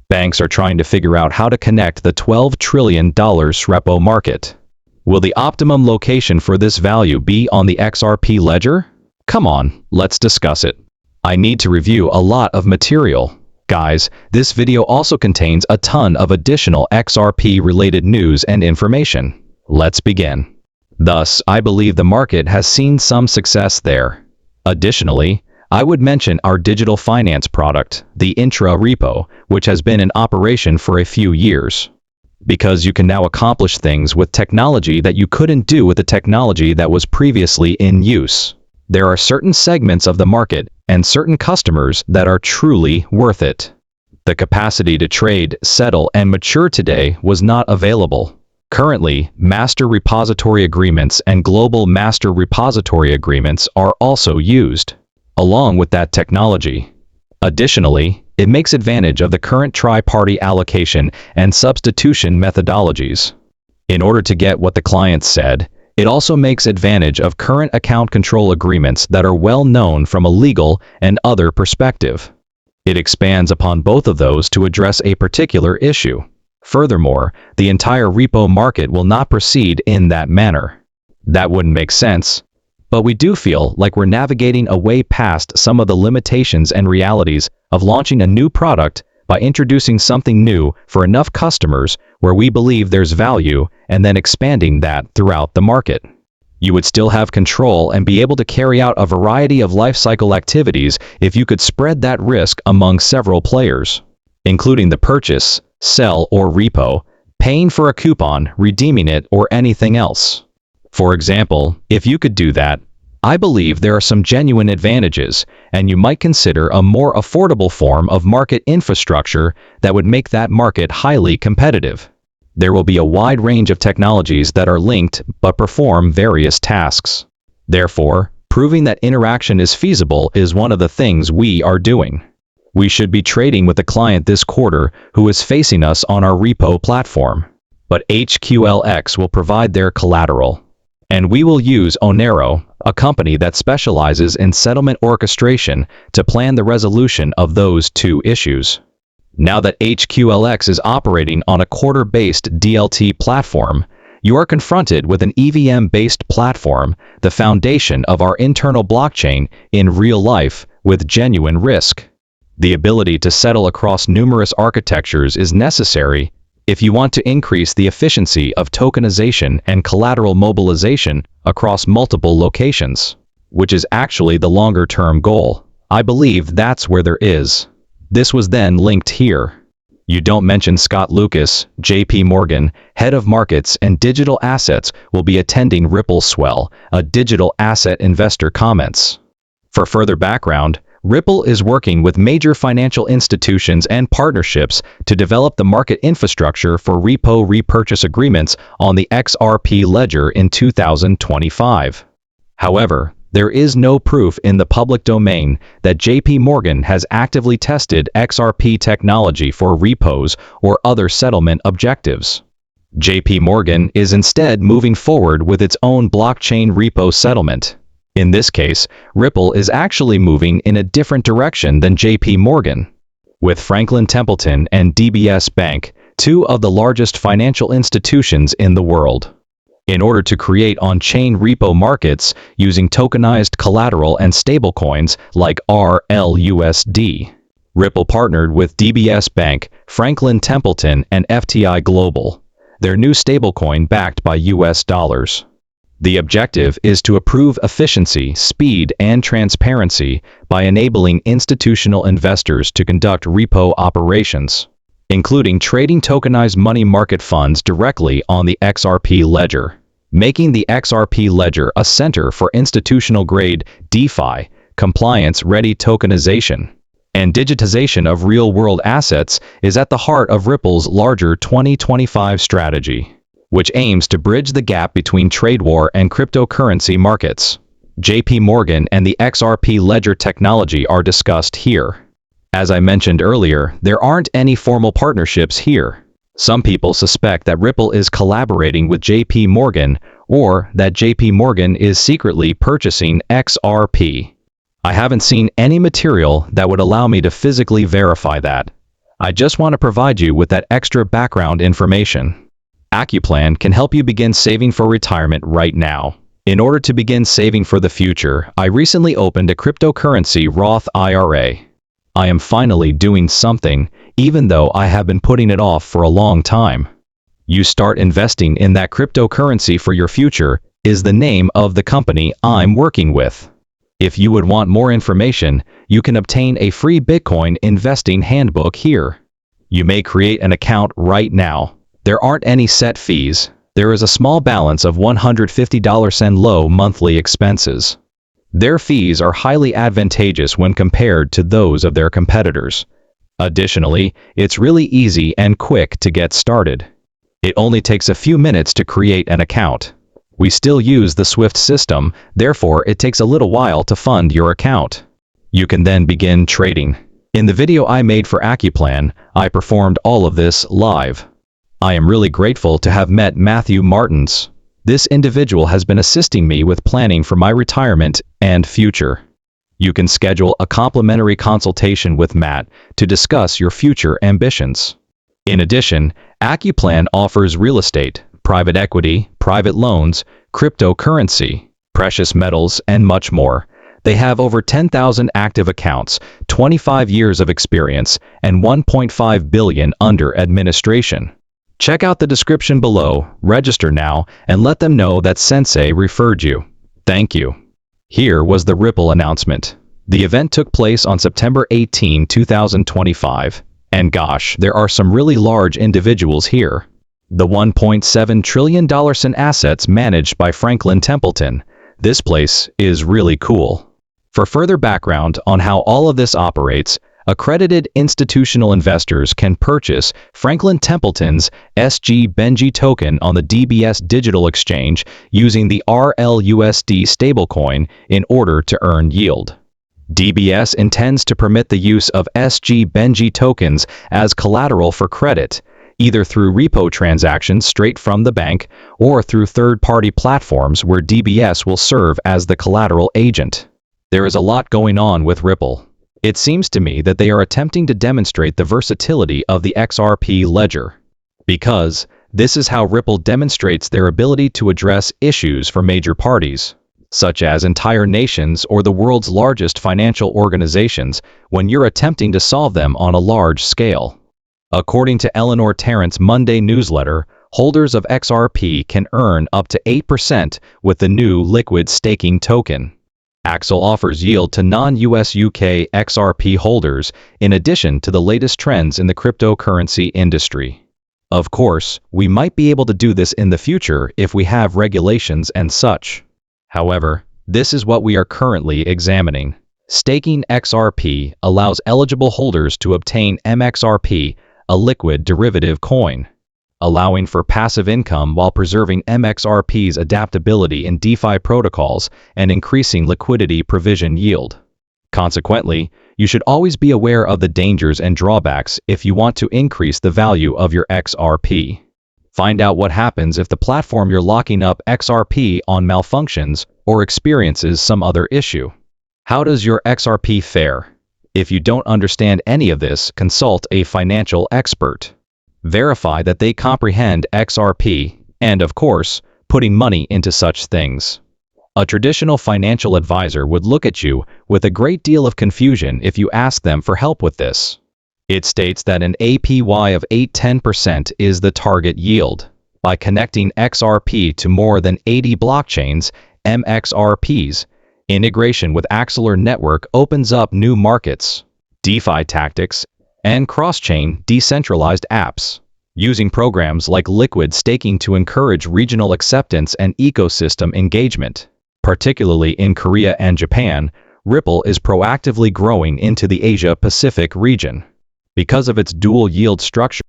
Banks are trying to figure out how to connect the $12 trillion repo market. Will the optimum location for this value be on the XRP ledger? Come on, let's discuss it. I need to review a lot of material. Guys, this video also contains a ton of additional XRP-related news and information. Let's begin. Thus, I believe the market has seen some success there. Additionally, I would mention our digital finance product, the Intra Repo, which has been in operation for a few years. Because you can now accomplish things with technology that you couldn't do with the technology that was previously in use. There are certain segments of the market and certain customers that are truly worth it. The capacity to trade, settle, and mature today was not available. Currently, master repository agreements and global master repository agreements are also used, along with that technology. Additionally, it makes advantage of the current tri-party allocation and substitution methodologies. In order to get what the client said, it also makes advantage of current account control agreements that are well known from a legal and other perspective. It expands upon both of those to address a particular issue. Furthermore, the entire repo market will not proceed in that manner. That wouldn't make sense. But we do feel like we're navigating a way past some of the limitations and realities of launching a new product by introducing something new for enough customers where we believe there's value and then expanding that throughout the market. You would still have control and be able to carry out a variety of lifecycle activities if you could spread that risk among several players, including the purchase, sell, or repo, paying for a coupon, redeeming it, or anything else. For example, if you could do that, I believe there are some genuine advantages, and you might consider a more affordable form of market infrastructure that would make that market highly competitive. There will be a wide range of technologies that are linked but perform various tasks. Therefore, proving that interaction is feasible is one of the things we are doing. We should be trading with a client this quarter who is facing us on our repo platform, but HQLX will provide their collateral. And we will use Onero, a company that specializes in settlement orchestration, to plan the resolution of those two issues. Now that HQLX is operating on a quarter-based DLT platform, you are confronted with an EVM-based platform, the foundation of our internal blockchain in real life, with genuine risk. The ability to settle across numerous architectures is necessary if you want to increase the efficiency of tokenization and collateral mobilization across multiple locations, which is actually the longer-term goal. I believe that's where there is. This was then linked here. You don't mention Scott Lucas, JP Morgan, head of markets and digital assets, will be attending Ripple Swell, a digital asset investor comments. For further background, Ripple is working with major financial institutions and partnerships to develop the market infrastructure for repo repurchase agreements on the XRP ledger in 2025. However, there is no proof in the public domain that JP Morgan has actively tested XRP technology for repos or other settlement objectives. JP Morgan is instead moving forward with its own blockchain repo settlement. In this case, Ripple is actually moving in a different direction than JP Morgan. With Franklin Templeton and DBS Bank, two of the largest financial institutions in the world. In order to create on-chain repo markets using tokenized collateral and stablecoins like RLUSD, Ripple partnered with DBS Bank, Franklin Templeton, and FTI Global, their new stablecoin backed by US dollars. The objective is to improve efficiency, speed, and transparency by enabling institutional investors to conduct repo operations, including trading tokenized money market funds directly on the XRP ledger, making the XRP ledger a center for institutional-grade DeFi, compliance-ready tokenization, and digitization of real-world assets is at the heart of Ripple's larger 2025 strategy, which aims to bridge the gap between trade war and cryptocurrency markets. JP Morgan and the XRP ledger technology are discussed here. As I mentioned earlier, there aren't any formal partnerships here. Some people suspect that Ripple is collaborating with JP Morgan or that JP Morgan is secretly purchasing XRP. I haven't seen any material that would allow me to physically verify that. I just want to provide you with that extra background information. Accuplan can help you begin saving for retirement right now. In order to begin saving for the future, I recently opened a cryptocurrency Roth IRA. I am finally doing something, even though I have been putting it off for a long time. You Start Investing in That Cryptocurrency for Your Future is the name of the company I'm working with. If you would want more information, you can obtain a free Bitcoin investing handbook here. You may create an account right now. There aren't any set fees. There is a small balance of $150 and low monthly expenses. Their fees are highly advantageous when compared to those of their competitors. Additionally, it's really easy and quick to get started. It only takes a few minutes to create an account. We still use the Swift system, therefore it takes a little while to fund your account. You can then begin trading. In the video I made for Accuplan, I performed all of this live. I am really grateful to have met Matthew Martins. This individual has been assisting me with planning for my retirement and future. You can schedule a complimentary consultation with Matt to discuss your future ambitions. In addition, Accuplan offers real estate, private equity, private loans, cryptocurrency, precious metals, and much more. They have over 10,000 active accounts, 25 years of experience, and $1.5 billion under administration. Check out the description below, register now, and let them know that Sensei referred you. Thank you. Here was the Ripple announcement. The event took place on September 18, 2025. And gosh, there are some really large individuals here. The $1.7 trillion in assets managed by Franklin Templeton. This place is really cool. For further background on how all of this operates, accredited institutional investors can purchase Franklin Templeton's SG Benji token on the DBS Digital Exchange using the RLUSD stablecoin in order to earn yield. DBS intends to permit the use of SG Benji tokens as collateral for credit, either through repo transactions straight from the bank or through third-party platforms where DBS will serve as the collateral agent. There is a lot going on with Ripple. It seems to me that they are attempting to demonstrate the versatility of the XRP ledger. Because this is how Ripple demonstrates their ability to address issues for major parties, such as entire nations or the world's largest financial organizations, when you're attempting to solve them on a large scale. According to Eleanor Tarrant's Monday newsletter, holders of XRP can earn up to 8% with the new liquid staking token. Axel offers yield to non-US UK XRP holders in addition to the latest trends in the cryptocurrency industry. Of course, we might be able to do this in the future if we have regulations and such. However, this is what we are currently examining. Staking XRP allows eligible holders to obtain MXRP, a liquid derivative coin, allowing for passive income while preserving MXRP's adaptability in DeFi protocols and increasing liquidity provision yield. Consequently, you should always be aware of the dangers and drawbacks if you want to increase the value of your XRP. Find out what happens if the platform you're locking up XRP on malfunctions or experiences some other issue. How does your XRP fare? If you don't understand any of this, consult a financial expert. Verify that they comprehend XRP and, of course, putting money into such things. A traditional financial advisor would look at you with a great deal of confusion if you ask them for help with this. It states that an APY of 8–10% is the target yield. By connecting XRP to more than 80 blockchains, MXRPs, integration with Axelar Network opens up new markets, DeFi tactics, and cross-chain decentralized apps. Using programs like liquid staking to encourage regional acceptance and ecosystem engagement. Particularly in Korea and Japan, Ripple is proactively growing into the Asia-Pacific region. Because of its dual yield structure,